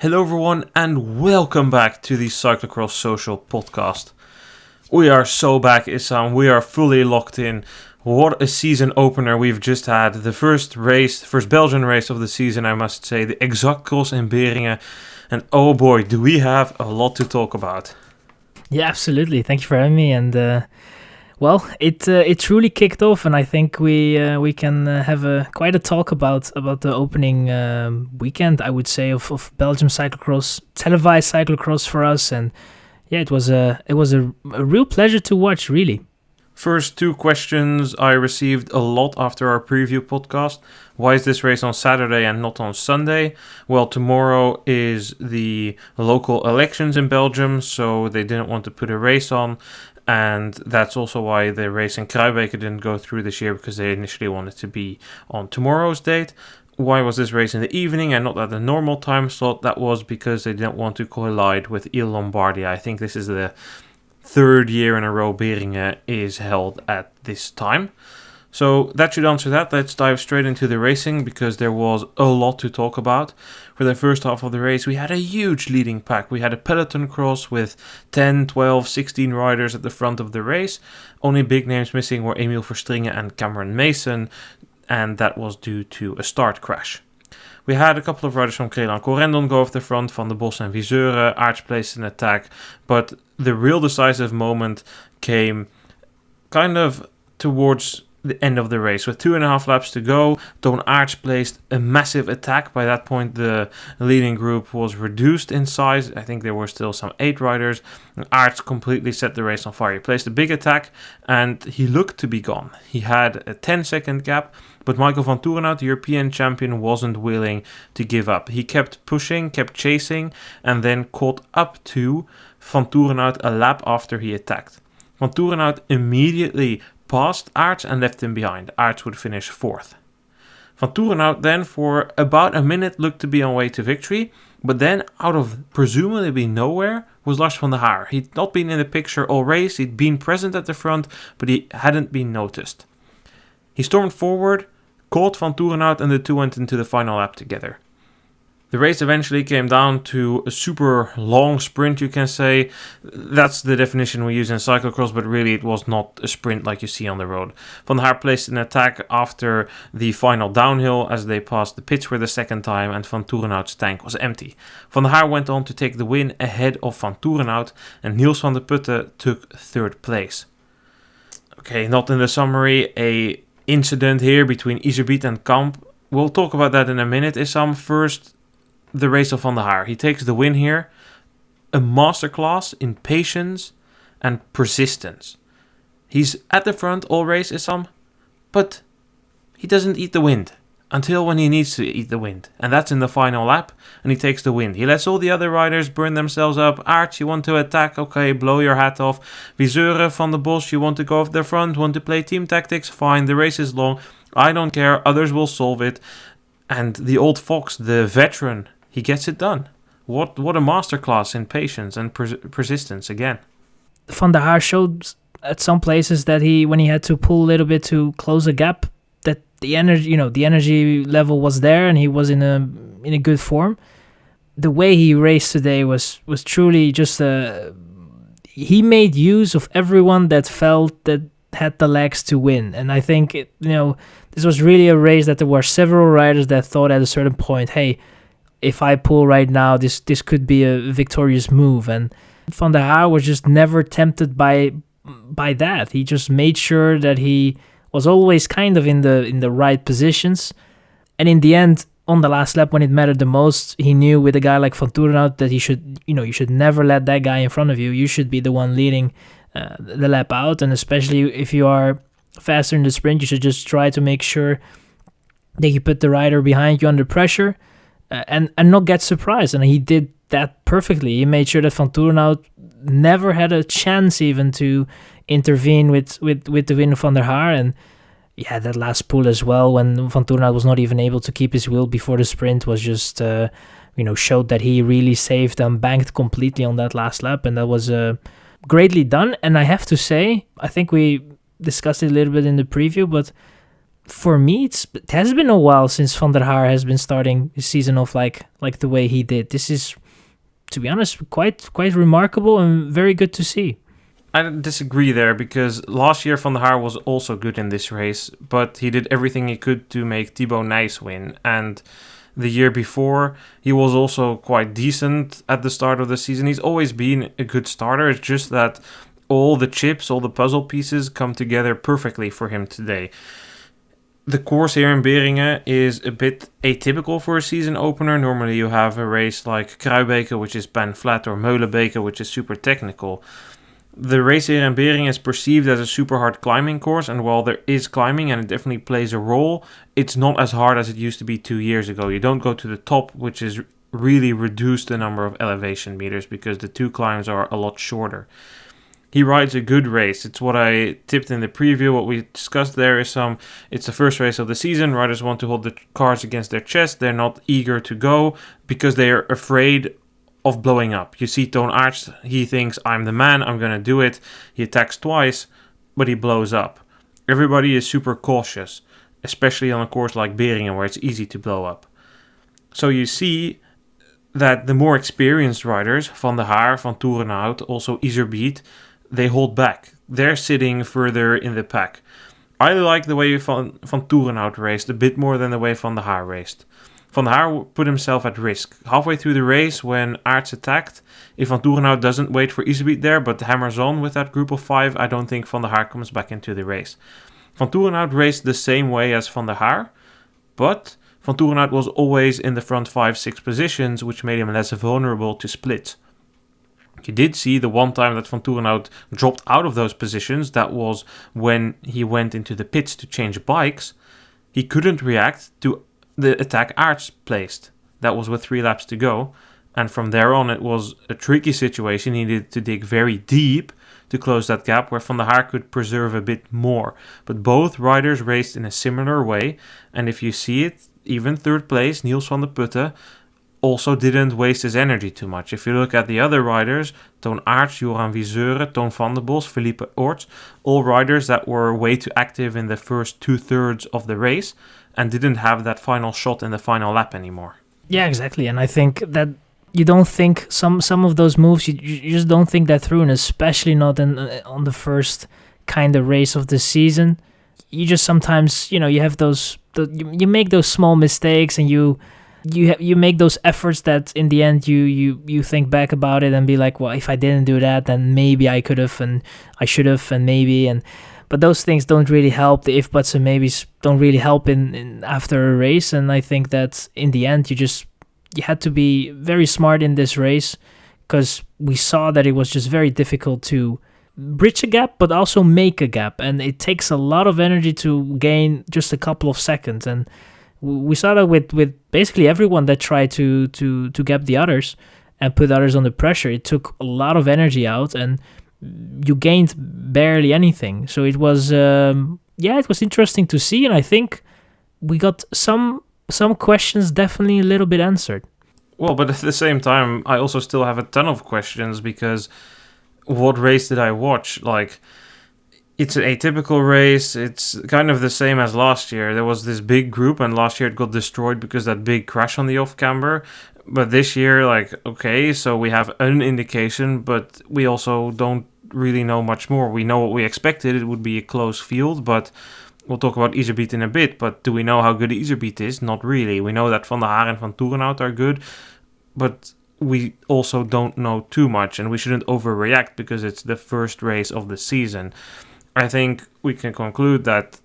Hello everyone and welcome back to the Cyclocross Social podcast. We are so back, Issam. We are fully locked in. What a season opener we've just had. The first Belgian race of the season, I must say. The Cyclocross in Beringen. And oh boy, do we have a lot to talk about. Yeah, absolutely. Thank you for having me. And it truly kicked off, and I think we can have quite a talk about the opening weekend, I would say, of Belgium cyclocross, televised cyclocross for us. And yeah, it was a real pleasure to watch, really. First two questions I received a lot after our preview podcast. Why is this race on Saturday and not on Sunday? Well, tomorrow is the local elections in Belgium, so they didn't want to put a race on. And that's also why the race in Kruijbeke didn't go through this year, because they initially wanted to be on tomorrow's date. Why was this race in the evening and not at the normal time slot? That was because they didn't want to collide with Lombardia. I think this is the third year in a row Beringen is held at this time. So that should answer that. Let's dive straight into the racing, because there was a lot to talk about. For the first half of the race, we had a huge leading pack. We had a peloton cross with 10, 12, 16 riders at the front of the race. Only big names missing were Emil Verstringen and Cameron Mason, and that was due to a start crash. We had a couple of riders from Crelan Corendon go off the front, Van der Bos and Viseuren. Aerts placed an attack, but the real decisive moment came kind of towards the end of the race. With 2.5 laps to go, Toon Aerts placed a massive attack. By that point, the leading group was reduced in size. I think there were still some 8 riders. And Aerts completely set the race on fire. He placed a big attack, and he looked to be gone. He had a 10-second gap, but Michael Vanthourenhout, the European champion, wasn't willing to give up. He kept pushing, kept chasing, and then caught up to Vanthourenhout a lap after he attacked. Vanthourenhout immediately passed Aerts and left him behind. Aerts would finish 4th. Vanthourenhout then for about a minute looked to be on way to victory, but then out of presumably nowhere was Lars van der Haar. He'd not been in the picture all race, he'd been present at the front, but he hadn't been noticed. He stormed forward, caught Vanthourenhout, and the two went into the final lap together. The race eventually came down to a super long sprint, you can say. That's the definition we use in cyclocross, but really it was not a sprint like you see on the road. Van der Haar placed an attack after the final downhill as they passed the pits for the second time, and Vanthourenhout's tank was empty. Van der Haar went on to take the win ahead of Vanthourenhout, and Niels van der Putten took 3rd place. Okay, not in the summary, a incident here between Iserbyt and Kamp. We'll talk about that in a minute. Issam, first, the race of Van der Haar. He takes the win here. A masterclass in patience and persistence. He's at the front all race, Issam, but he doesn't eat the wind until when he needs to eat the wind. And that's in the final lap, and he takes the win. He lets all the other riders burn themselves up. Aerts, you want to attack? Okay, blow your hat off. Viseuren, Van der Bos, you want to go off the front? Want to play team tactics? Fine, the race is long. I don't care. Others will solve it. And the old fox, the veteran, he gets it done. What a masterclass in patience and persistence again. Van der Haar showed at some places that when he had to pull a little bit to close a gap, that the energy level was there, and he was in a good form. The way he raced today was truly just he made use of everyone that felt that had the legs to win. And I think this was really a race that there were several riders that thought at a certain point, hey, if I pull right now, this could be a victorious move. And Van der Haar was just never tempted by that. He just made sure that he was always kind of in the right positions. And in the end, on the last lap when it mattered the most, he knew with a guy like Vanthourenhout that you should never let that guy in front of you. You should be the one leading the lap out. And especially if you are faster in the sprint, you should just try to make sure that you put the rider behind you under pressure. And not get surprised, and he did that perfectly. He made sure that Vanthourenhout never had a chance even to intervene with the win of Van der Haar. And yeah, that last pull as well, when Vanthourenhout was not even able to keep his wheel before the sprint, was just showed that he really saved and banked completely on that last lap, and that was greatly done. And I have to say, I think we discussed it a little bit in the preview, but for me, it has been a while since Van der Haar has been starting his season off like the way he did. This is, to be honest, quite remarkable and very good to see. I disagree there, because last year Van der Haar was also good in this race, but he did everything he could to make Thibau Nys win. And the year before, he was also quite decent at the start of the season. He's always been a good starter. It's just that all the chips, all the puzzle pieces come together perfectly for him today. The course here in Beringen is a bit atypical for a season opener. Normally you have a race like Kruijbeke, which is pan flat, or Molenbeke, which is super technical. The race here in Beringen is perceived as a super hard climbing course, and while there is climbing and it definitely plays a role, it's not as hard as it used to be 2 years ago. You don't go to the top, which is really reduced the number of elevation meters, because the 2 climbs are a lot shorter. He rides a good race. It's what I tipped in the preview. What we discussed there is it's the first race of the season. Riders want to hold the cards against their chest. They're not eager to go because they are afraid of blowing up. You see Toon Aerts, he thinks, I'm the man, I'm going to do it. He attacks twice, but he blows up. Everybody is super cautious, especially on a course like Beringen, where it's easy to blow up. So you see that the more experienced riders, Van der Haar, Vanthourenhout, also Iserbyt, they hold back. They're sitting further in the pack. I like the way Vanthourenhout raced a bit more than the way Van der Haar raced. Van der Haar put himself at risk. Halfway through the race, when Aerts attacked, if Vanthourenhout doesn't wait for Iserbyt there, but hammers on with that group of 5, I don't think Van der Haar comes back into the race. Vanthourenhout raced the same way as Van der Haar, but Vanthourenhout was always in the front 5-6 positions, which made him less vulnerable to splits. You did see the one time that Vanthourenhout dropped out of those positions, that was when he went into the pits to change bikes. He couldn't react to the attack Aerts placed. That was with 3 laps to go, and from there on it was a tricky situation. He needed to dig very deep to close that gap, where Van der Haar could preserve a bit more. But both riders raced in a similar way, and if you see it, even third place, Niels van der Putten, also didn't waste his energy too much. If you look at the other riders, Toon Aerts, Joran Wieseuren, Toon van der Bos, Philippe Aerts, all riders that were way too active in the first 2/3 of the race and didn't have that final shot in the final lap anymore. Yeah, exactly. And I think that you don't think some of those moves, you just don't think that through, and especially not on the first kind of race of the season. You just sometimes, you have you make those small mistakes, and you make those efforts that in the end you think back about it and be like, well, if I didn't do that, then maybe I could have, and I should have, and maybe, but those things don't really help. The if buts and maybes don't really help in after a race. And I think that in the end you had to be very smart in this race, because we saw that it was just very difficult to bridge a gap but also make a gap, and it takes a lot of energy to gain just a couple of seconds. And we saw that with basically everyone that tried to gap the others and put others under pressure. It took a lot of energy out, and you gained barely anything. So it was it was interesting to see, and I think we got some questions definitely a little bit answered. Well, but at the same time, I also still have a ton of questions, because what race did I watch? Like, it's an atypical race. It's kind of the same as last year. There was this big group, and last year it got destroyed because that big crash on the off-camber. But this year, okay, so we have an indication, but we also don't really know much more. We know what we expected. It would be a close field, but we'll talk about Iserbyt in a bit. But do we know how good Iserbyt is? Not really. We know that Van der Haar and Vanthourenhout are good, but we also don't know too much, and we shouldn't overreact because it's the first race of the season. I think we can conclude that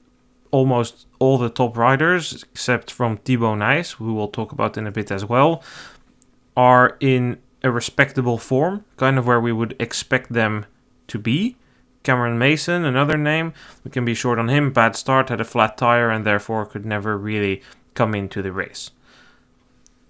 almost all the top riders, except from Thibau Nys, who we'll talk about in a bit as well, are in a respectable form, kind of where we would expect them to be. Cameron Mason, another name, we can be short on him. Bad start, had a flat tire, and therefore could never really come into the race.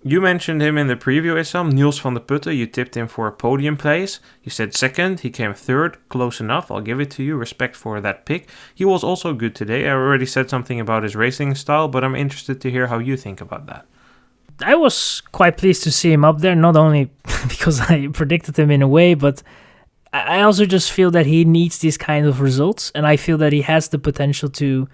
You mentioned him in the preview, Issam, Niels van der Putten. You tipped him for a podium place. You said second. He came third. Close enough. I'll give it to you. Respect for that pick. He was also good today. I already said something about his racing style, but I'm interested to hear how you think about that. I was quite pleased to see him up there, not only because I predicted him in a way, but I also just feel that he needs these kind of results, and I feel that he has the potential to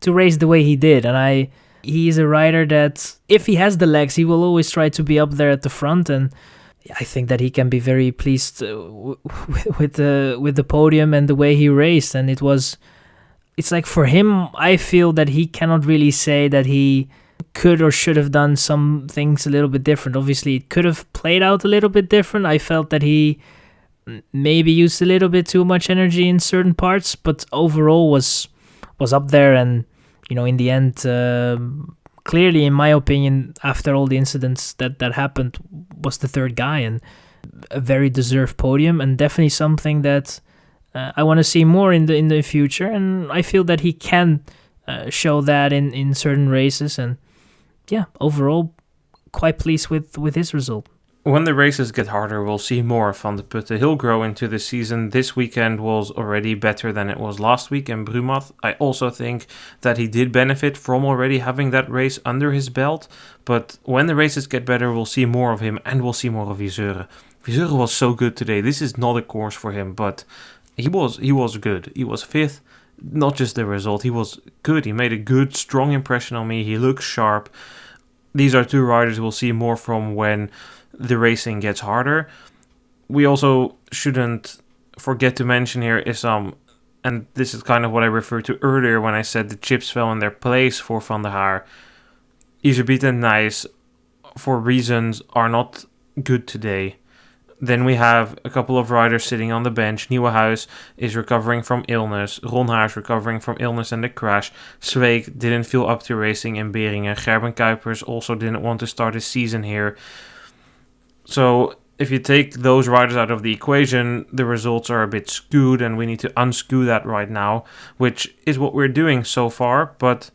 to race the way he did. And he is a rider that, if he has the legs, he will always try to be up there at the front. And I think that he can be very pleased with the podium and the way he raced. And it's like, for him, I feel that he cannot really say that he could or should have done some things a little bit different. Obviously, it could have played out a little bit different. I felt that he maybe used a little bit too much energy in certain parts, but overall was up there. And in the end, clearly, in my opinion, after all the incidents that happened, was the third guy, and a very deserved podium, and definitely something that I want to see more in the future. And I feel that he can show that in certain races. And yeah, overall, quite pleased with his result. When the races get harder, we'll see more of Van de Putte. He'll grow into the season. This weekend was already better than it was last week in Brumath. I also think that he did benefit from already having that race under his belt. But when the races get better, we'll see more of him, and we'll see more of Iserbyt. Iserbyt was so good today. This is not a course for him, but he was good. He was fifth. Not just the result. He was good. He made a good, strong impression on me. He looks sharp. These are two riders we'll see more from when the racing gets harder. We also shouldn't forget to mention here Issam, and this is kind of what I referred to earlier when I said the chips fell in their place for Van der Haar. Iserbyt and Nys, for reasons, are not good today. Then we have a couple of riders sitting on the bench. Nieuwenhuis is recovering from illness. Ron Haar is recovering from illness and the crash. Zweek didn't feel up to racing in Beringen. Gerben Kuipers also didn't want to start his season here. So if you take those riders out of the equation, the results are a bit skewed, and we need to unskew that right now, which is what we're doing so far. But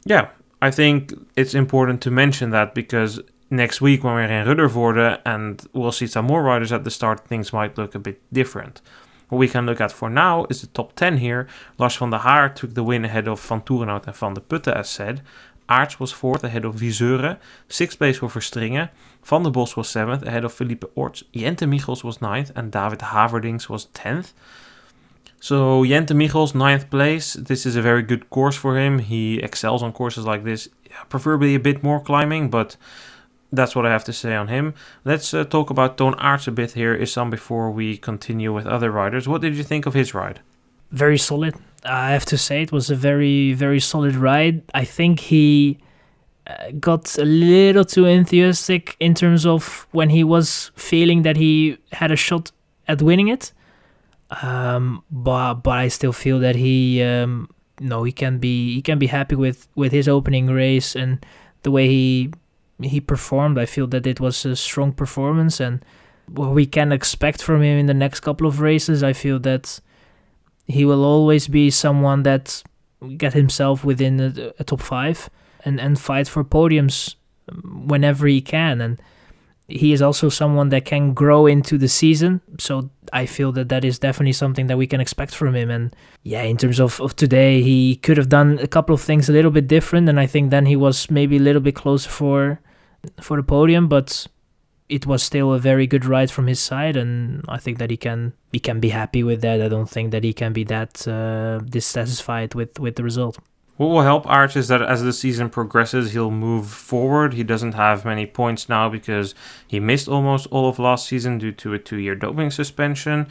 yeah, I think it's important to mention that, because next week when we're in Ruddervoorde and we'll see some more riders at the start, things might look a bit different. What we can look at for now is the top 10 here. Lars van der Haar took the win ahead of Vanthourenhout and Van de Putte, as said. Aerts was 4th ahead of Iserbyt. 6th place for Verstringen. Van der Bos was 7th ahead of Philippe Aerts. Jente Michels was 9th and David Haverdings was 10th. So Jente Michels, 9th place. This is a very good course for him. He excels on courses like this. Preferably a bit more climbing, but that's what I have to say on him. Let's talk about Toon Aerts a bit here, Issam, before we continue with other riders. What did you think of his ride? Very solid. I have to say it was a very, very solid ride. I think he got a little too enthusiastic in terms of when he was feeling that he had a shot at winning it. But I still feel that he can be happy with his opening race and the way he performed. I feel that it was a strong performance, and what we can expect from him in the next couple of races, I feel that he will always be someone that get himself within a top 5 and fight for podiums whenever he can. And he is also someone that can grow into the season. So I feel that is definitely something that we can expect from him. And yeah, in terms of today, he could have done a couple of things a little bit different. And I think then he was maybe a little bit closer for the podium, but it was still a very good ride from his side, and I think that he can be happy with that. I don't think that he can be that dissatisfied with the result. What will help Aerts is that as the season progresses, he'll move forward. He doesn't have many points now because he missed almost all of last season due to a 2-year doping suspension.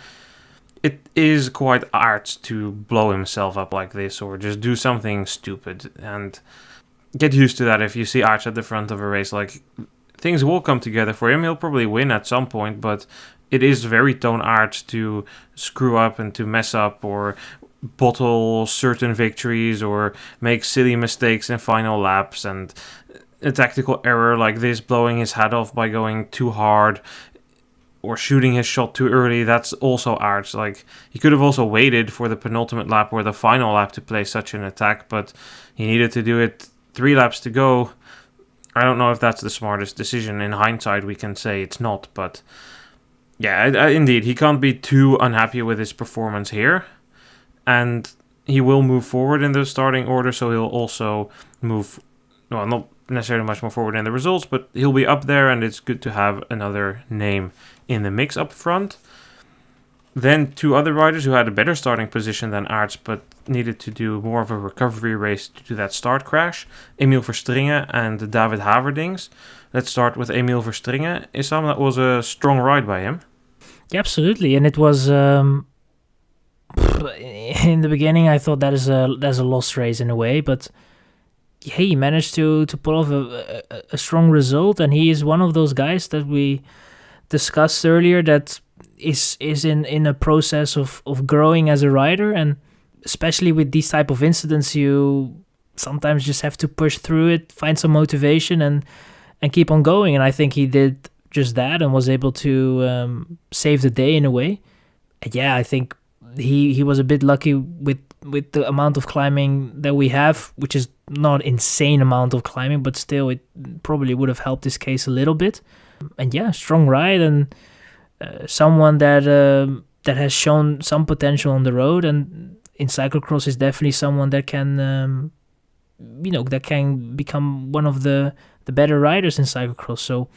It is quite Aerts to blow himself up like this or just do something stupid, and get used to that. If you see Aerts at the front of a race, like, things will come together for him. He'll probably win at some point, but it is very Toon Aerts to screw up and to mess up or bottle certain victories or make silly mistakes in final laps, and a tactical error like this, blowing his hat off by going too hard or shooting his shot too early, that's also Aerts. Like, he could have also waited for the penultimate lap or the final lap to play such an attack, but he needed to do it 3 laps to go. I don't know if that's the smartest decision. In hindsight, we can say it's not, but yeah, indeed, he can't be too unhappy with his performance here, and he will move forward in the starting order, so he'll also move, well, not necessarily much more forward in the results, but he'll be up there, and it's good to have another name in the mix up front. Then 2 other riders who had a better starting position than Aerts, but needed to do more of a recovery race to that start crash. Emil Verstringen and David Haverdings. Let's start with Emil Verstringen. Issam, that was a strong ride by him. Yeah, absolutely, and it was in the beginning I thought that's a lost race in a way, but he managed to pull off a strong result, and he is one of those guys that we discussed earlier that is in a process of growing as a rider, and especially with these type of incidents, you sometimes just have to push through it, find some motivation, and keep on going. And I think he did just that and was able to save the day in a way. And yeah, I think he was a bit lucky with the amount of climbing that we have, which is not insane amount of climbing, but still it probably would have helped his case a little bit. And yeah, strong ride, and someone that has shown some potential on the road, and in cyclocross is definitely someone that can that can become one of the better riders in cyclocross. So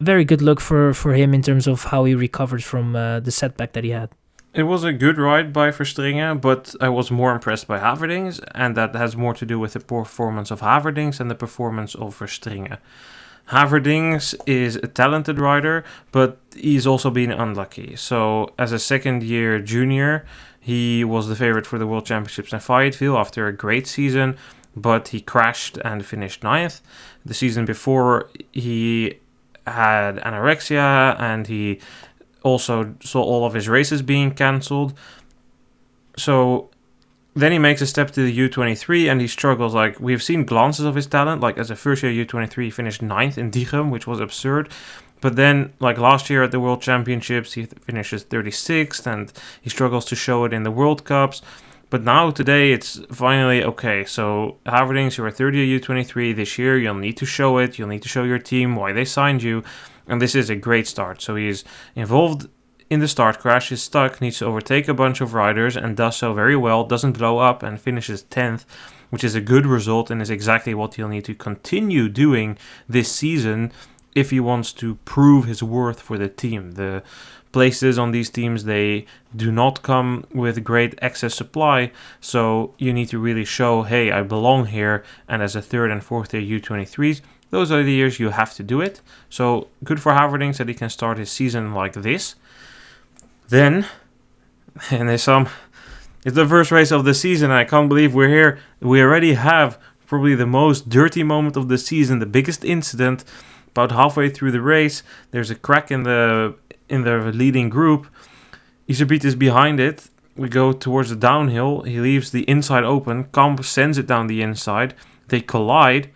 very good look for him in terms of how he recovered from the setback that he had. It was a good ride by Verstringen, but I was more impressed by Haverdings, and that has more to do with the performance of Haverdings and the performance of Verstringen. Haverdings is a talented rider, but he's also been unlucky. So as a second-year junior, he was the favorite for the World Championships in Fayetteville after a great season, but he crashed and finished 9th. The season before, he had anorexia, and he also saw all of his races being cancelled. So then he makes a step to the U23 and he struggles. Like, we've seen glances of his talent. Like, as a first year U23, he finished 9th in Diegem, which was absurd. But then, like last year at the World Championships, he finishes 36th and he struggles to show it in the World Cups. But now, today, it's finally okay. So, Haverdings, you're a third year U23 this year. You'll need to show it. You'll need to show your team why they signed you. And this is a great start. So, he's involved in the start crash, is stuck, needs to overtake a bunch of riders and does so very well, doesn't blow up and finishes 10th, which is a good result and is exactly what he'll need to continue doing this season if he wants to prove his worth for the team. The places on these teams, they do not come with great excess supply, so you need to really show, hey, I belong here, and as a third and fourth year U23s, those are the years you have to do it. So good for Haverdings that he can start his season like this. Then, and it's the first race of the season. I can't believe we're here. We already have probably the most dirty moment of the season, the biggest incident. About halfway through the race, there's a crack in the leading group. Iserbyt is behind it. We go towards the downhill. He leaves the inside open. Kamp sends it down the inside. They collide.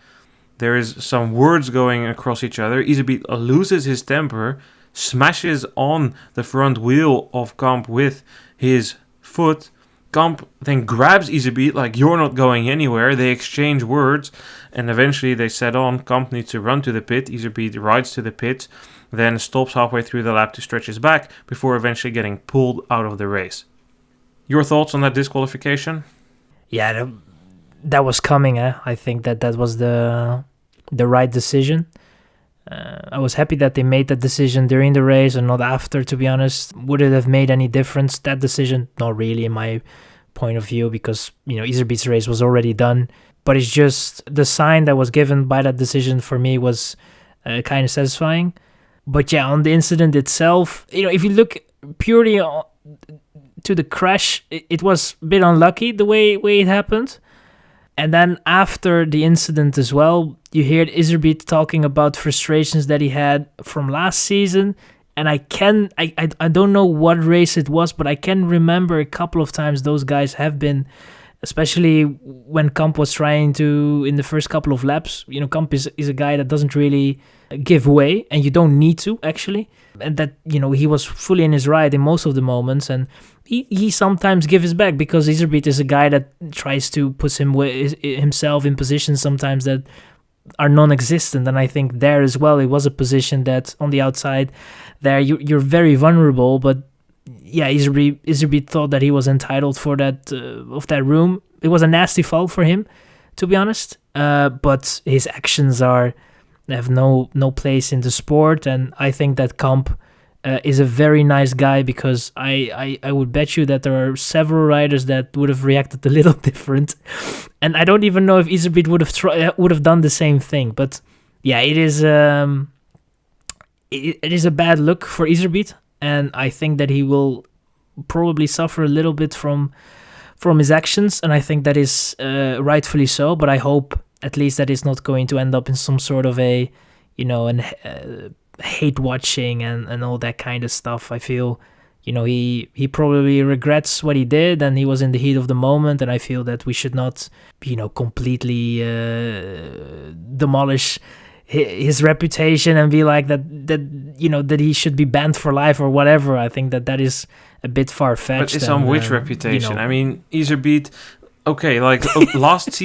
There is some words going across each other. Iserbyt loses his temper, smashes on the front wheel of Kamp with his foot. Kamp then grabs Iserbyt like, you're not going anywhere. They exchange words and eventually they set on. Kamp needs to run to the pit. Iserbyt rides to the pit, then stops halfway through the lap to stretch his back before eventually getting pulled out of the race. Your thoughts on that disqualification? Yeah, that was coming. I think that was the right decision. I was happy that they made that decision during the race and not after, to be honest. Would it have made any difference, that decision? Not really, in my point of view, because, Iserbyt's race was already done. But it's just the sign that was given by that decision for me was kind of satisfying. But yeah, on the incident itself, if you look purely to the crash, it was a bit unlucky the way it happened. And then after the incident as well, you hear Iserbyt talking about frustrations that he had from last season. And I don't know what race it was, but I can remember a couple of times those guys have been, especially when Kamp was trying to, in the first couple of laps, Kamp is a guy that doesn't really give way, and you don't need to, actually. And that, he was fully in his ride in most of the moments, and he sometimes gives back, because Iserbyt is a guy that tries to put himself in positions sometimes that are non-existent. And I think there as well, it was a position that on the outside there, you're very vulnerable, but yeah, Iserbyt thought that he was entitled for that of that room. It was a nasty foul for him, to be honest. But his actions have no place in the sport, and I think that Kamp is a very nice guy, because I would bet you that there are several riders that would have reacted a little different, and I don't even know if Iserbyt would have done the same thing. But yeah, it is it is a bad look for Iserbyt, and I think that he will probably suffer a little bit from his actions, and I think that is rightfully so. But I hope at least that it's not going to end up in some sort of a, hate watching and all that kind of stuff. I feel, he probably regrets what he did, and he was in the heat of the moment, and I feel that we should not, completely demolish his reputation and be like that he should be banned for life or whatever. I think that is a bit far-fetched. But it's on which reputation? I mean, Iserbyt, okay, like last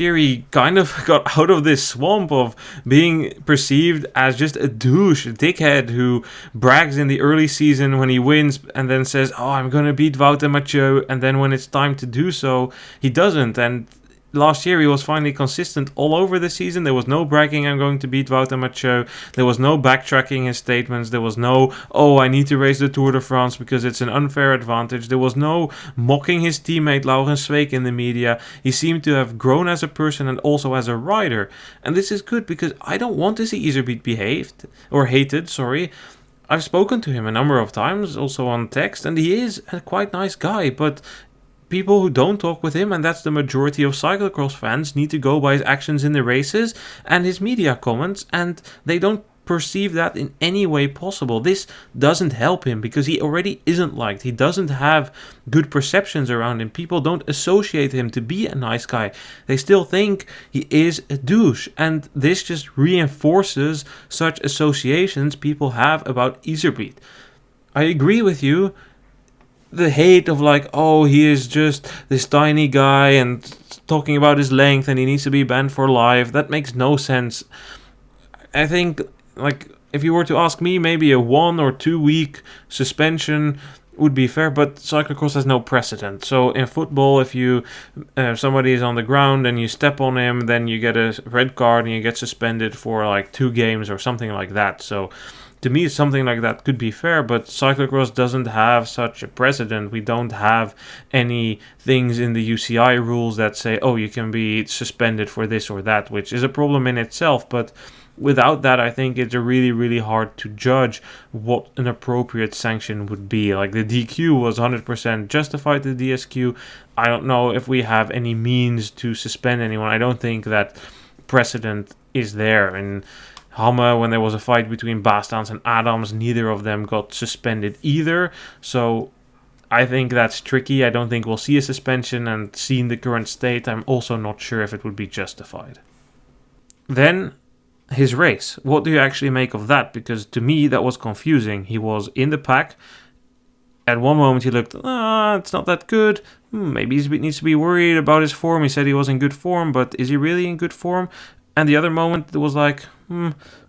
year he kind of got out of this swamp of being perceived as just a douche, a dickhead who brags in the early season when he wins and then says, oh, I'm going to beat Wout and Mathieu, and then when it's time to do so, he doesn't. And last year he was finally consistent all over the season. There was no bragging, I'm going to beat Wout and Mathieu. There was no backtracking his statements. There was no, oh, I need to race the Tour de France because it's an unfair advantage. There was no mocking his teammate Laurens Sweeck in the media. He seemed to have grown as a person and also as a rider. And this is good, because I don't want to see Iserbyt hated. I've spoken to him a number of times, also on text, and he is a quite nice guy, but people who don't talk with him, and that's the majority of cyclocross fans, need to go by his actions in the races and his media comments, and they don't perceive that in any way possible. This doesn't help him, because he already isn't liked. He doesn't have good perceptions around him. People don't associate him to be a nice guy. They still think he is a douche, and this just reinforces such associations people have about Iserbyt. I agree with you. The hate of like, oh, he is just this tiny guy and talking about his length and he needs to be banned for life, that makes no sense. I think, like, if you were to ask me, maybe a 1 or 2 week suspension would be fair, but cyclocross has no precedent. So in football, if you somebody is on the ground and you step on him, then you get a red card and you get suspended for like 2 games or something like that. So to me, something like that could be fair, but cyclocross doesn't have such a precedent. We don't have any things in the UCI rules that say, oh, you can be suspended for this or that, which is a problem in itself. But without that, I think it's really, really hard to judge what an appropriate sanction would be. Like, the DQ was 100% justified, the DSQ. I don't know if we have any means to suspend anyone. I don't think that precedent is there. And Hamme, when there was a fight between Bastaans and Adams, neither of them got suspended either. So I think that's tricky. I don't think we'll see a suspension, and seeing the current state, I'm also not sure if it would be justified. Then his race. What do you actually make of that? Because to me, that was confusing. He was in the pack. At one moment, he looked, it's not that good. Maybe he needs to be worried about his form. He said he was in good form, but is he really in good form? And the other moment, it was like,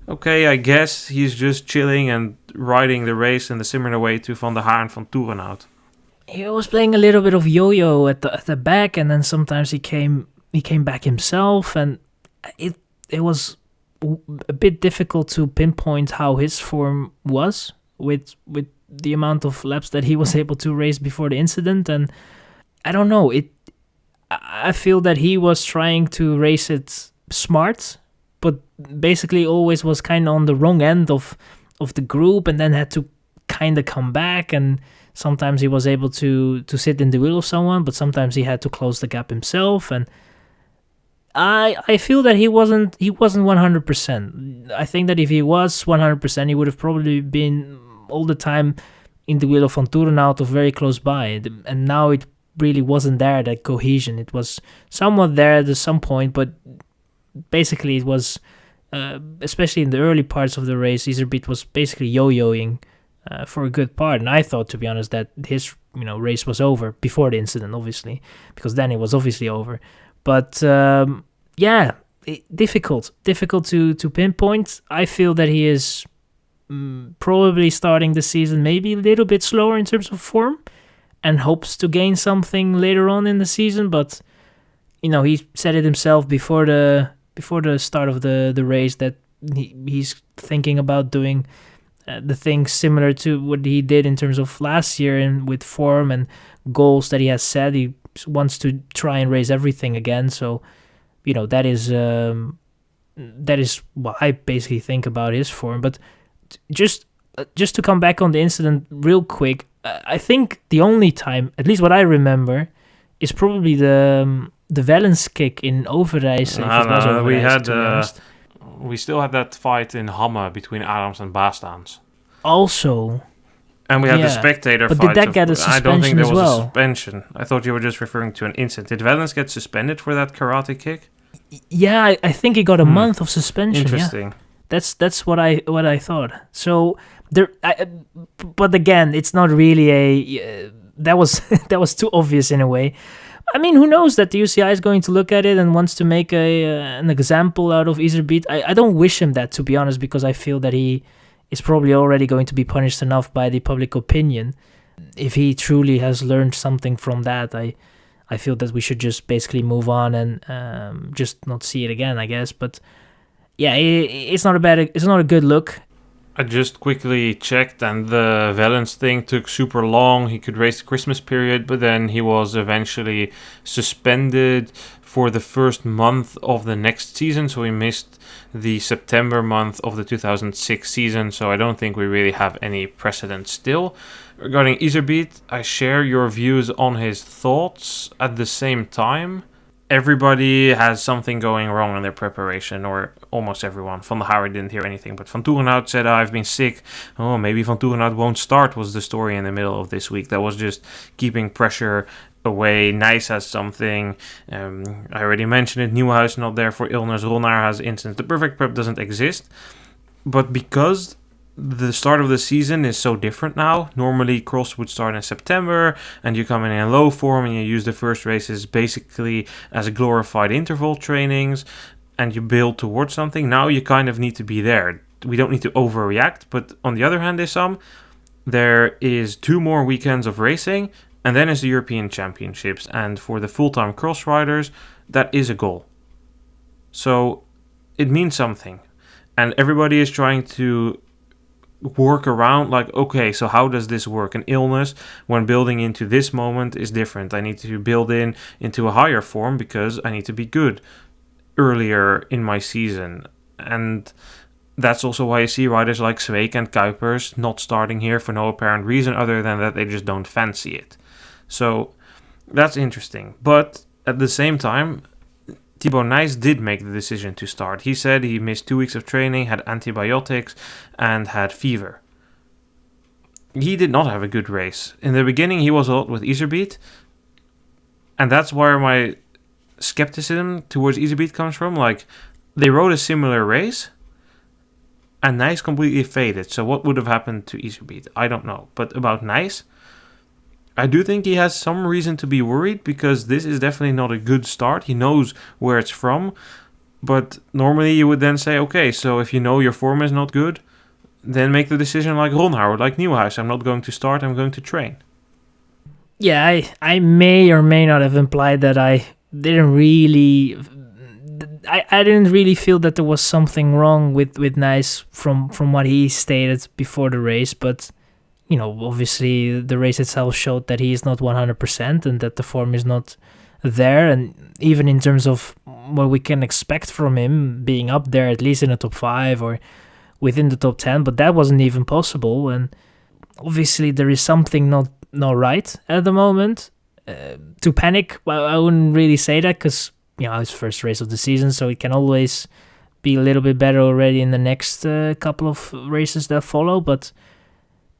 okay, I guess he's just chilling and riding the race in the similar way to Van der Haar and Vanthourenhout. He was playing a little bit of yo-yo at the back, and then sometimes he came back himself, and it was a bit difficult to pinpoint how his form was with the amount of laps that he was able to race before the incident. And I don't know, I feel that he was trying to race it smart, but basically always was kind of on the wrong end of the group, and then had to kind of come back. And sometimes he was able to sit in the wheel of someone, but sometimes he had to close the gap himself. And I feel that he wasn't 100%. I think that if he was 100%, he would have probably been all the time in the wheel of Vanthourenhout or very close by. And now it really wasn't there, that cohesion. It was somewhat there at some point, but basically it was, especially in the early parts of the race, Iserbyt was basically yo-yoing for a good part. And I thought, to be honest, that his race was over before the incident, obviously, because then it was obviously over. But difficult to pinpoint. I feel that he is probably starting the season maybe a little bit slower in terms of form, and hopes to gain something later on in the season. But he said it himself before the start of the race that he's thinking about doing the things similar to what he did in terms of last year and with form and goals that he has set. He wants to try and raise everything again. So, that is what I basically think about his form. But just to come back on the incident real quick, I think the only time, at least what I remember, is probably the Wellens kick in Overijse. We still had that fight in Hamme between Adams and Bastaans. Also. And we had the spectator fight. But did that get a suspension? I don't think there was a suspension. I thought you were just referring to an incident. Did Wellens get suspended for that karate kick? Yeah, I think he got a month of suspension. Interesting. Yeah. That's what I thought. So but again, it's not really that was too obvious in a way. I mean, who knows that the UCI is going to look at it and wants to make an example out of Iserbyt. I don't wish him that, to be honest, because I feel that he is probably already going to be punished enough by the public opinion. If he truly has learned something from that, I feel that we should just basically move on and just not see it again, I guess. But yeah, it's not a good look. I just quickly checked, and the Wellens thing took super long. He could race the Christmas period, but then he was eventually suspended for the first month of the next season, so he missed the September month of the 2006 season, so I don't think we really have any precedent still. Regarding Iserbyt, I share your views on his thoughts. At the same time, everybody has something going wrong in their preparation, or almost everyone. Van der Haar didn't hear anything, but Vanthourenhout said, I've been sick. Oh, maybe Vanthourenhout won't start, was the story in the middle of this week. That was just keeping pressure away. Nys has something. I already mentioned it. Nieuwenhuis not there for illness. Ronnaar has incidents. The perfect prep doesn't exist. But because the start of the season is so different now. Normally, cross would start in September, and you come in low form, and you use the first races basically as glorified interval trainings, and you build towards something. Now you kind of need to be there. We don't need to overreact, but on the other hand, Issam, there is 2 more weekends of racing, and then it's the European Championships, and for the full-time cross riders, that is a goal. So it means something, and everybody is trying to work around, like, okay, so how does this work? An illness when building into this moment is different. I need to build into a higher form because I need to be good earlier in my season. And that's also why you see riders like Zweek and Kuipers not starting here for no apparent reason other than that they just don't fancy it. So that's interesting. But at the same time, Thibau Nys did make the decision to start. He said he missed 2 weeks of training, had antibiotics, and had fever. He did not have a good race. In the beginning, he was a lot with Iserbyt, and that's where my skepticism towards Iserbyt comes from. Like, they rode a similar race, and Nys completely faded. So what would have happened to Iserbyt? I don't know. But about Nys, I do think he has some reason to be worried because this is definitely not a good start. He knows where it's from, but normally you would then say, okay, so if you know your form is not good, then make the decision like Ronnaar or like Nieuwenhuis. I'm not going to start, I'm going to train. Yeah, I may or may not have implied that I didn't really feel that there was something wrong with Nys from what he stated before the race, but obviously the race itself showed that he is not 100% and that the form is not there. And even in terms of what we can expect from him being up there, at least in the top 5 or within the top 10, but that wasn't even possible. And obviously there is something not right at the moment. To panic, well, I wouldn't really say that because, it's first race of the season, so it can always be a little bit better already in the next couple of races that follow, but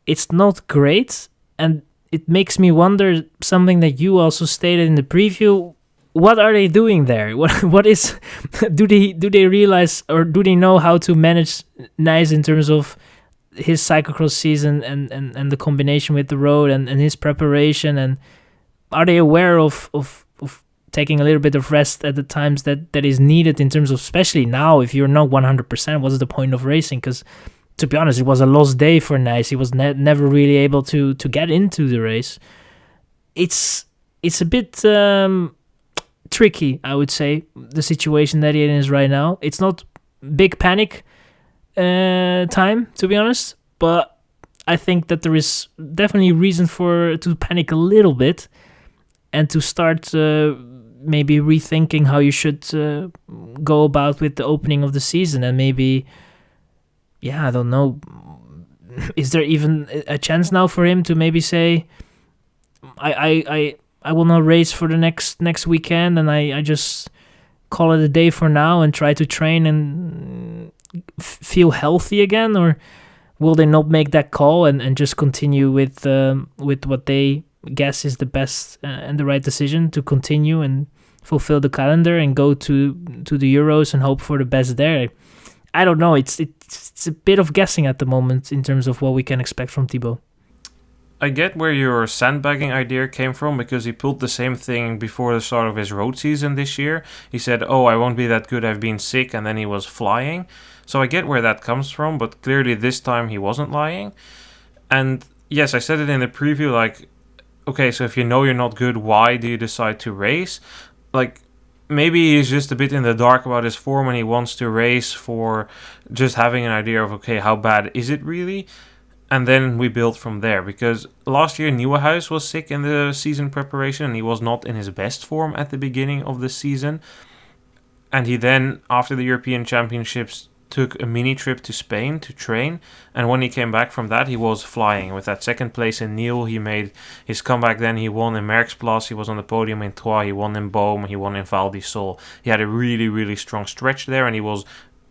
it's not great, and it makes me wonder something that you also stated in the preview. What are they doing there? What is do they realize, or do they know how to manage Nys in terms of his cyclocross season and the combination with the road and his preparation, and are they aware of taking a little bit of rest at the times that is needed in terms of, especially now, if you're not 100%, what's the point of racing? Because to be honest, it was a lost day for Nys. He was never really able to get into the race. It's a bit tricky, I would say, the situation that he is right now. It's not big panic time, to be honest, but I think that there is definitely reason to panic a little bit and to start maybe rethinking how you should go about with the opening of the season. And maybe, I don't know, is there even a chance now for him to maybe say, I will not race for the next weekend, and I just call it a day for now and try to train and feel healthy again? Or will they not make that call and just continue with what they guess is the best and the right decision, to continue and fulfill the calendar and go to the Euros and hope for the best there? I don't know. It's a bit of guessing at the moment in terms of what we can expect from Thibau. I get where your sandbagging idea came from, because he pulled the same thing before the start of his road season this year. He said, I won't be that good, I've been sick, and then he was flying. So I get where that comes from, but clearly this time he wasn't lying. And yes, I said it in the preview, like, okay, so if you know you're not good, why do you decide to race? Like, maybe he's just a bit in the dark about his form and he wants to race for just having an idea of, okay, how bad is it really? And then we build from there, because last year Nieuwenhuis was sick in the season preparation and he was not in his best form at the beginning of the season. And he then, after the European Championships, took a mini trip to Spain to train. And when he came back from that, he was flying. With that second place in Niel, he made his comeback then. He won in Merckxplas, he was on the podium in Troyes, he won in Boom, he won in Val di Sol. He had a really, really strong stretch there, and he was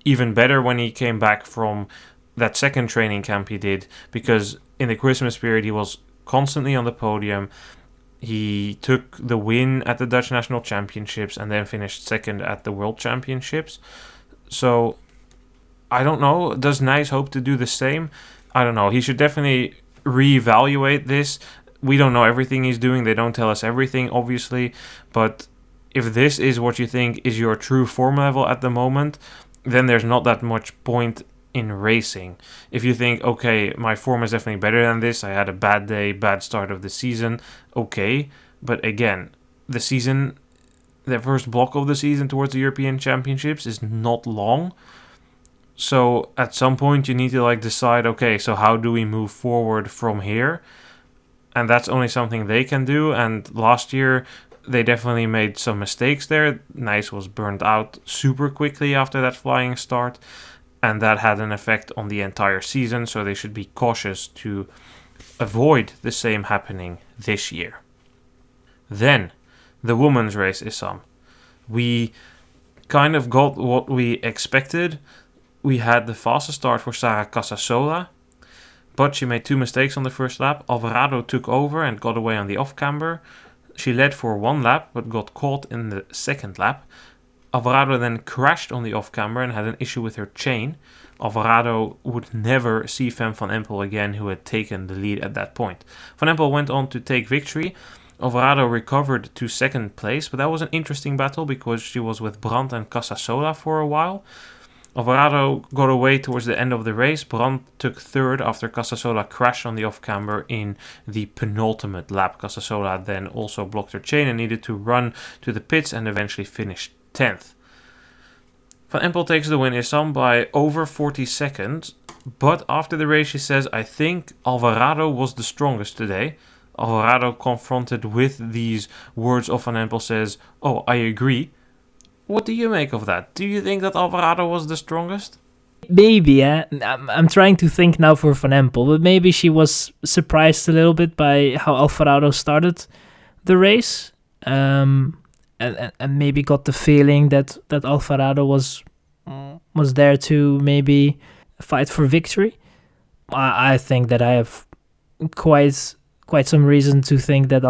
even better when he came back from that second training camp he did, because in the Christmas period he was constantly on the podium. He took the win at the Dutch National Championships and then finished second at the World Championships. So I don't know, does Nys hope to do the same? I don't know. He should definitely reevaluate this. We don't know everything he's doing. They don't tell us everything, obviously. But if this is what you think is your true form level at the moment, then there's not that much point in racing. If you think, okay, my form is definitely better than this, I had a bad day, bad start of the season, okay. But again, the first block of the season towards the European Championships is not long. So at some point you need to decide, okay, so how do we move forward from here? And that's only something they can do. And last year they definitely made some mistakes there. Nys was burned out super quickly after that flying start, and that had an effect on the entire season. So they should be cautious to avoid the same happening this year. Then the women's race, Issam. We kind of got what we expected. We had the fastest start for Sara Casasola, but she made two mistakes on the first lap. Alvarado took over and got away on the off-camber. She led for one lap, but got caught in the second lap. Alvarado then crashed on the off-camber and had an issue with her chain. Alvarado would never see Fem van Empel again, who had taken the lead at that point. Van Empel went on to take victory. Alvarado recovered to second place, but that was an interesting battle because she was with Brand and Casasola for a while. Alvarado got away towards the end of the race. Brand took third after Casasola crashed on the off-camber in the penultimate lap. Casasola then also blocked her chain and needed to run to the pits and eventually finished 10th. Van Empel takes the win, Issam, by over 40 seconds. But after the race, she says, I think Alvarado was the strongest today. Alvarado, confronted with these words of Van Empel, says, oh, I agree. What do you make of that? Do you think that Alvarado was the strongest? Maybe, yeah. I'm trying to think now for Van Empel, but maybe she was surprised a little bit by how Alvarado started the race. And maybe got the feeling that Alvarado was there to maybe fight for victory. I think that I have quite some reason to think that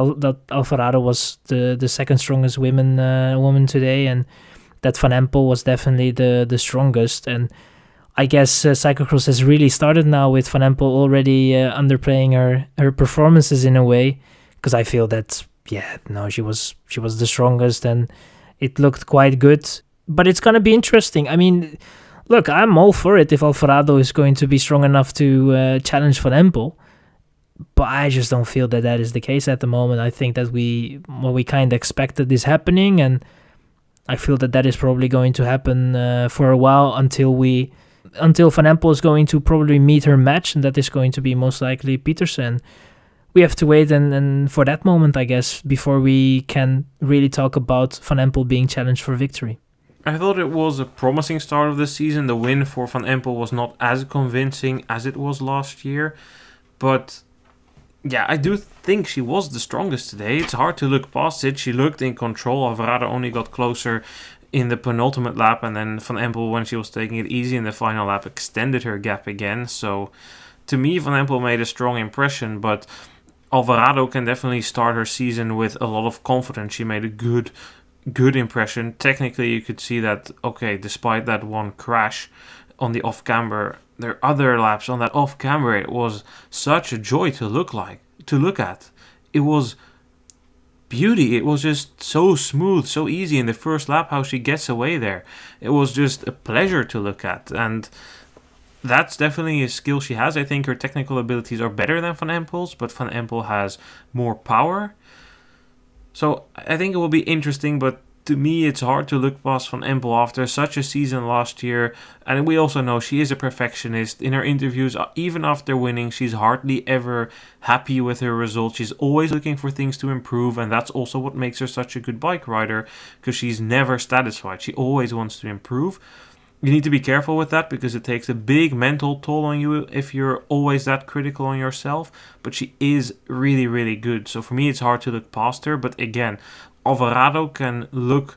Alvarado was the second strongest woman today, and that Van Empel was definitely the strongest. And I guess Cyclocross has really started now with Van Empel already underplaying her performances in a way, because I feel that she was the strongest and it looked quite good. But it's gonna be interesting. I mean, look, I'm all for it if Alvarado is going to be strong enough to challenge Van Empel. But I just don't feel that is the case at the moment. I think that we kind of expected is happening, and I feel that is probably going to happen for a while until we until Van Empel is going to probably meet her match, and that is going to be most likely Petersen. We have to wait and for that moment, I guess, before we can really talk about Van Empel being challenged for victory. I thought it was a promising start of the season. The win for Van Empel was not as convincing as it was last year. But yeah, I do think she was the strongest today. It's hard to look past it. She looked in control. Alvarado only got closer in the penultimate lap. And then Van Empel, when she was taking it easy in the final lap, extended her gap again. So to me, Van Empel made a strong impression. But Alvarado can definitely start her season with a lot of confidence. She made a good impression. Technically, you could see that, okay, despite that one crash on the off-camber, there are other laps on that off-camber. It was such a joy to look at. It was beauty. It was just so smooth, so easy in the first lap how she gets away there. It was just a pleasure to look at, and that's definitely a skill she has. I think her technical abilities are better than Van Empel's, but Van Empel has more power. So I think it will be interesting, but to me it's hard to look past Van Empel after such a season last year. And we also know she is a perfectionist. In her interviews, even after winning, she's hardly ever happy with her results. She's always looking for things to improve, and that's also what makes her such a good bike rider, because she's never satisfied. She always wants to improve. You need to be careful with that, because it takes a big mental toll on you if you're always that critical on yourself. But she is really, really good. So for me, it's hard to look past her. But again, Alvarado can look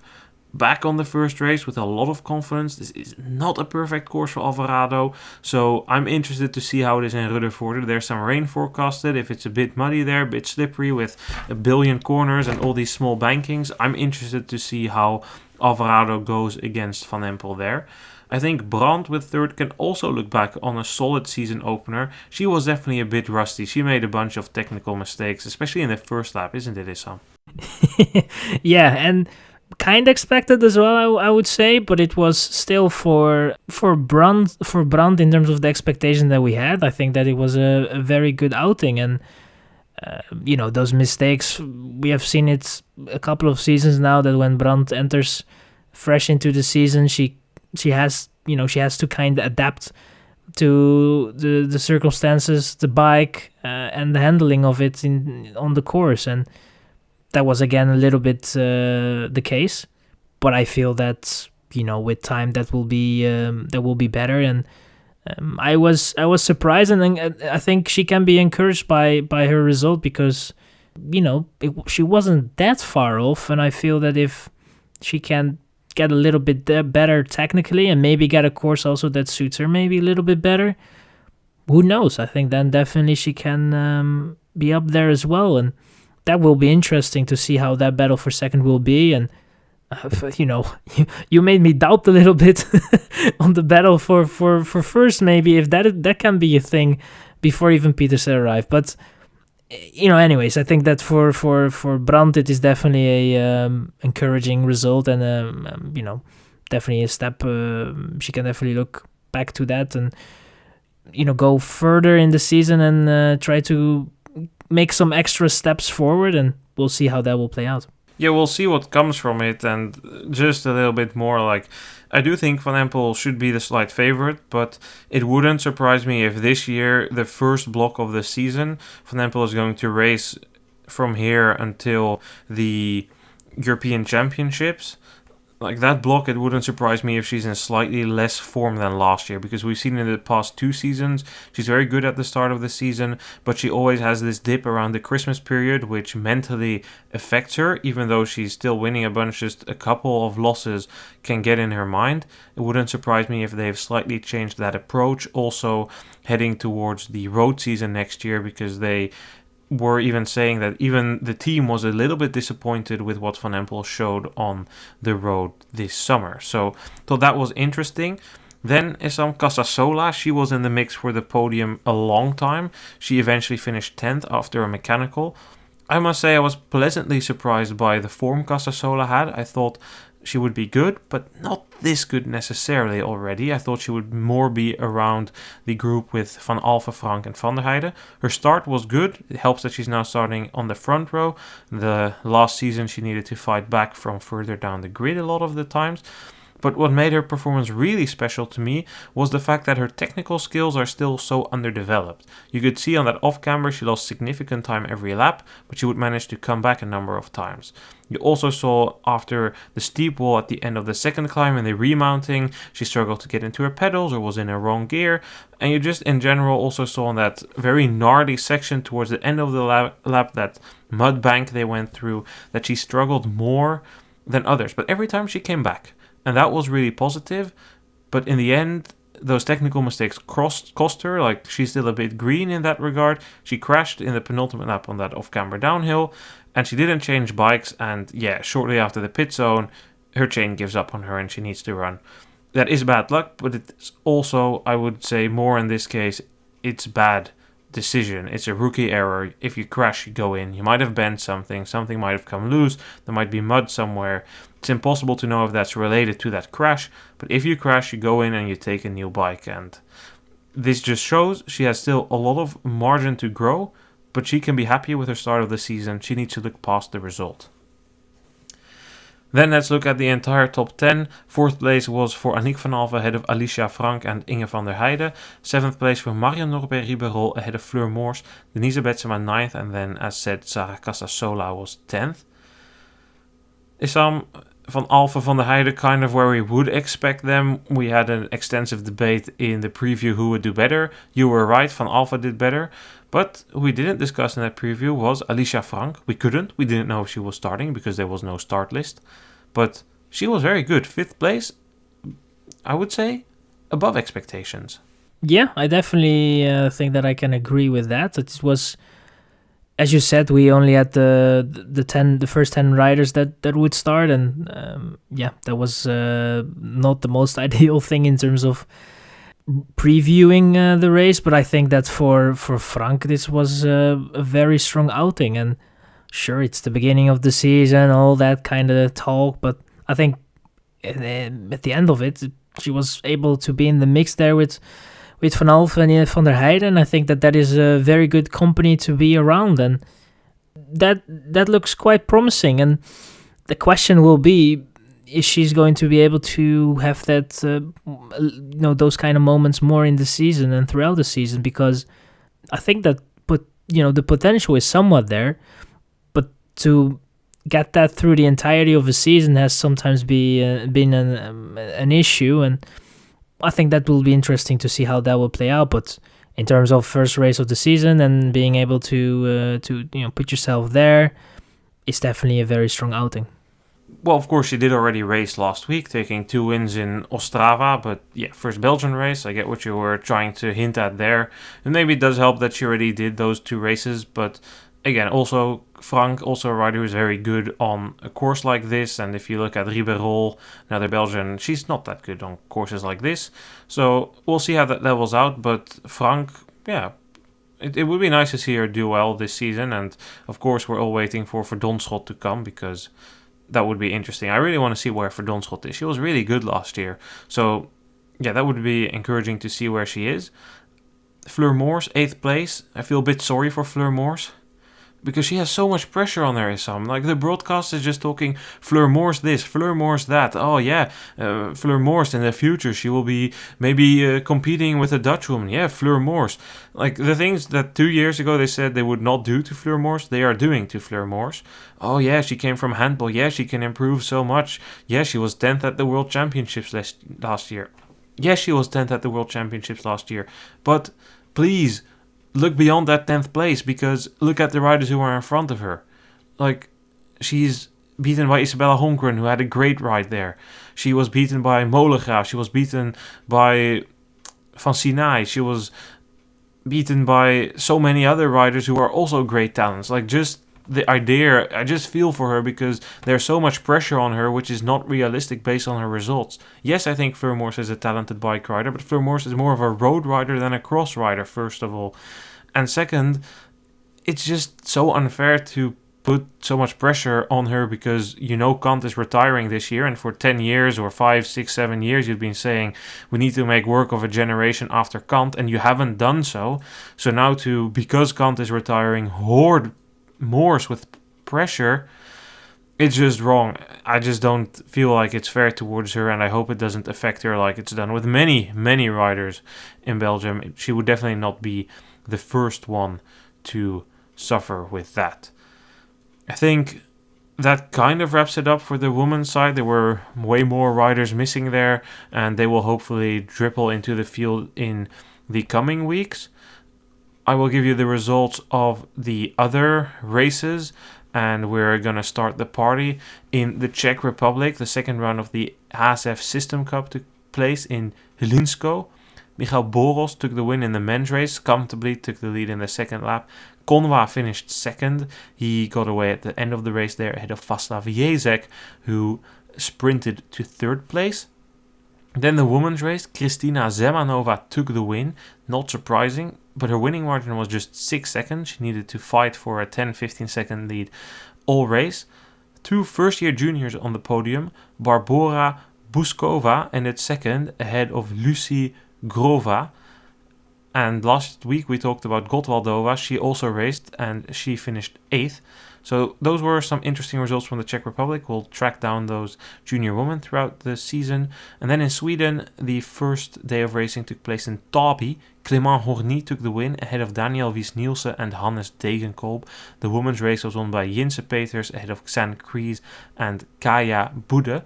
back on the first race with a lot of confidence. This is not a perfect course for Alvarado. So I'm interested to see how it is in Ruddervoorde. There's some rain forecasted. If it's a bit muddy there, a bit slippery with a billion corners and all these small bankings, I'm interested to see how Alvarado goes against Van Empel there. I think Brand with third can also look back on a solid season opener. She was definitely a bit rusty. She made a bunch of technical mistakes, especially in the first lap, isn't it, Issam? Yeah, and kind of expected as well, I would say, but it was still for Brand in terms of the expectation that we had. I think that it was a very good outing, and those mistakes, we have seen it a couple of seasons now, that when Brand enters fresh into the season, she has to kind of adapt to the circumstances, the bike, and the handling of it on the course, and that was again a little bit the case. But I feel that with time that will be better, and I was surprised, and I think she can be encouraged by her result, because she wasn't that far off, and I feel that if she can get a little bit better technically and maybe get a course also that suits her maybe a little bit better, who knows? I think then definitely she can be up there as well, and that will be interesting to see how that battle for second will be. And you made me doubt a little bit on the battle for first, maybe, if that can be a thing before even Petersen arrived. But anyways, I think that for Brand it is definitely a encouraging result, and definitely a step. She can definitely look back to that and go further in the season and try to make some extra steps forward, and we'll see how that will play out. Yeah, we'll see what comes from it, and just a little bit more, I do think Van Empel should be the slight favorite, but it wouldn't surprise me if this year, the first block of the season, Van Empel is going to race from here until the European Championships. That block, it wouldn't surprise me if she's in slightly less form than last year, because we've seen in the past 2 seasons, she's very good at the start of the season, but she always has this dip around the Christmas period, which mentally affects her. Even though she's still winning a bunch, just a couple of losses can get in her mind. It wouldn't surprise me if they've slightly changed that approach, also heading towards the road season next year, because they were even saying that even the team was a little bit disappointed with what Van Empel showed on the road this summer. So that was interesting. Then Issam Casasola, she was in the mix for the podium a long time. She eventually finished 10th after a mechanical. I must say I was pleasantly surprised by the form Casasola had. I thought she would be good, but not this good necessarily already. I thought she would more be around the group with Van Alphen, Frank and Van der Heijden. Her start was good. It helps that she's now starting on the front row. The last season she needed to fight back from further down the grid a lot of the times. But what made her performance really special to me was the fact that her technical skills are still so underdeveloped. You could see on that off-camber she lost significant time every lap, but she would manage to come back a number of times. You also saw after the steep wall at the end of the second climb and the remounting, she struggled to get into her pedals or was in a wrong gear. And you just in general also saw on that very gnarly section towards the end of the lap, that mud bank they went through, that she struggled more than others. But every time she came back, and that was really positive. But in the end, those technical mistakes cost her. Like, she's still a bit green in that regard. She crashed in the penultimate lap on that off-camber downhill, and she didn't change bikes. And yeah, shortly after the pit zone, her chain gives up on her and she needs to run. That is bad luck, but it's also, I would say more in this case, it's bad decision. It's a rookie error. If you crash, you go in. You might have bent something might have come loose, there might be mud somewhere. It's impossible to know if that's related to that crash, but if you crash, you go in and you take a new bike. And this just shows she has still a lot of margin to grow, but she can be happy with her start of the season. She needs to look past the result. Then let's look at the entire top 10. 4th place was for Aniek van Alphen ahead of Alicia Frank and Inge van der Heijden. 7th place for Marion Norbert-Ribeyrolles ahead of Fleur Moors. Denise Betsema 9th, and then as said, Sarah Casasola was 10th. Issam, Van Alphen, Van der Heijden, kind of where we would expect them. We had an extensive debate in the preview who would do better. You were right, Van Alphen did better. But who we didn't discuss in that preview was Alicia Frank. We didn't know if she was starting because there was no start list. But she was very good. 5th place, I would say, above expectations. Yeah, I definitely think that I can agree with that. It was, as you said, we only had the first 10 riders that would start, and that was not the most ideal thing in terms of previewing the race. But I think that for Frank, this was a very strong outing, and sure, it's the beginning of the season, all that kind of talk, but I think at the end of it, she was able to be in the mix there with Van Alphen and Van der Heijden, and I think that is a very good company to be around, and that looks quite promising. And the question will be, is she's going to be able to have that, those kind of moments more in the season and throughout the season? Because I think that, the potential is somewhat there, but to get that through the entirety of a season has sometimes been an issue, and I think that will be interesting to see how that will play out. But in terms of first race of the season and being able to put yourself there, it's definitely a very strong outing. Well, of course, she did already race last week, taking 2 wins in Ostrava, but yeah, first Belgian race. I get what you were trying to hint at there. And maybe it does help that she already did those 2 races, but again, also Frank, also a rider who's very good on a course like this. And if you look at Ribeyrolles, another Belgian, she's not that good on courses like this. So we'll see how that levels out. But Frank, yeah, it would be nice to see her do well this season. And of course, we're all waiting for Verdonschot to come, because that would be interesting. I really want to see where Verdonschot is. She was really good last year. So yeah, that would be encouraging to see where she is. Fleur Moors, 8th place. I feel a bit sorry for Fleur Moors, because she has so much pressure on her, Issam. Like, the broadcast is just talking, Fleur Moors this, Fleur Moors that. Oh, yeah, Fleur Moors in the future, she will be maybe competing with a Dutch woman. Yeah, Fleur Moors. Like, the things that 2 years ago they said they would not do to Fleur Moors, they are doing to Fleur Moors. Oh, yeah, she came from handball. Yeah, she can improve so much. Yeah, she was 10th at the World Championships last year. Yeah, she was 10th at the World Championships last year. But please, look beyond that 10th place, because look at the riders who are in front of her. Like, she's beaten by Isabella Holmgren, who had a great ride there. She was beaten by Molengraaf. She was beaten by Van Sinai. She was beaten by so many other riders who are also great talents. Like, just the idea, I just feel for her, because there's so much pressure on her, which is not realistic based on her results. Yes, I think Fleur Moors is a talented bike rider, but Fleur Moors is more of a road rider than a cross rider, first of all. And second, it's just so unfair to put so much pressure on her, because Kant is retiring this year, and for 10 years or 5, 6, 7 years you've been saying we need to make work of a generation after Kant, and you haven't done so. So now because Kant is retiring, hoard Moors with pressure, It's just wrong. I just don't feel like it's fair towards her, and I hope it doesn't affect her like it's done with many, many riders in Belgium. She would definitely not be the first one to suffer with that. I think that kind of wraps it up for the women's side. There were way more riders missing there, and they will hopefully dribble into the field in the coming weeks. I will give you the results of the other races, and we're going to start the party in the Czech Republic. The second round of the HSF System Cup took place in Hlinsko. Michal Boros took the win in the men's race, comfortably took the lead in the second lap. Konwa finished second. He got away at the end of the race there ahead of Václav Jezek, who sprinted to third place. Then the women's race, Kristina Zemanova took the win. Not surprising, but her winning margin was just 6 seconds. She needed to fight for a 10-15 second lead all race. 2 first-year juniors on the podium. Barbora Buskova ended second ahead of Lucy Grova. And last week we talked about Gottwaldova. She also raced and she finished 8th. So those were some interesting results from the Czech Republic. We'll track down those junior women throughout the season. And then in Sweden, the first day of racing took place in Tabi. Clément Horny took the win ahead of Daniel Wies-Nielsen and Hannes Degenkolb. The women's race was won by Jinse Peters ahead of Xan Kries and Kaya Bude.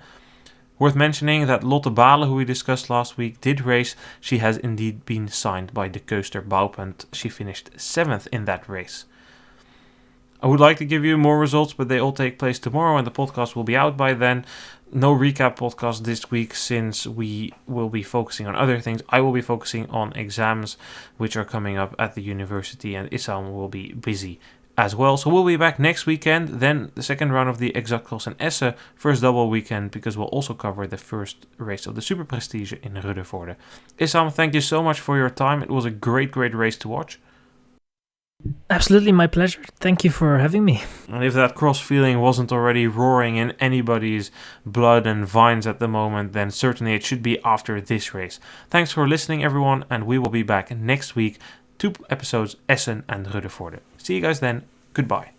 Worth mentioning that Lotte Bale, who we discussed last week, did race. She has indeed been signed by De Keuster Bouwpunt. She finished 7th in that race. I would like to give you more results, but they all take place tomorrow and the podcast will be out by then. No recap podcast this week since we will be focusing on other things. I will be focusing on exams which are coming up at the university, and Issam will be busy as well. So we'll be back next weekend, then the second round of the Exactcross in Essen, first double weekend, because we'll also cover the first race of the Super Prestige in Ruddervoorde. Issam, thank you so much for your time. It was a great race to watch. Absolutely, my pleasure. Thank you for having me. And if that cross feeling wasn't already roaring in anybody's blood and veins at the moment, then certainly it should be after this race. Thanks for listening, everyone, and we will be back next week. 2 episodes, Essen and Ruddervoorde. See you guys then. Goodbye.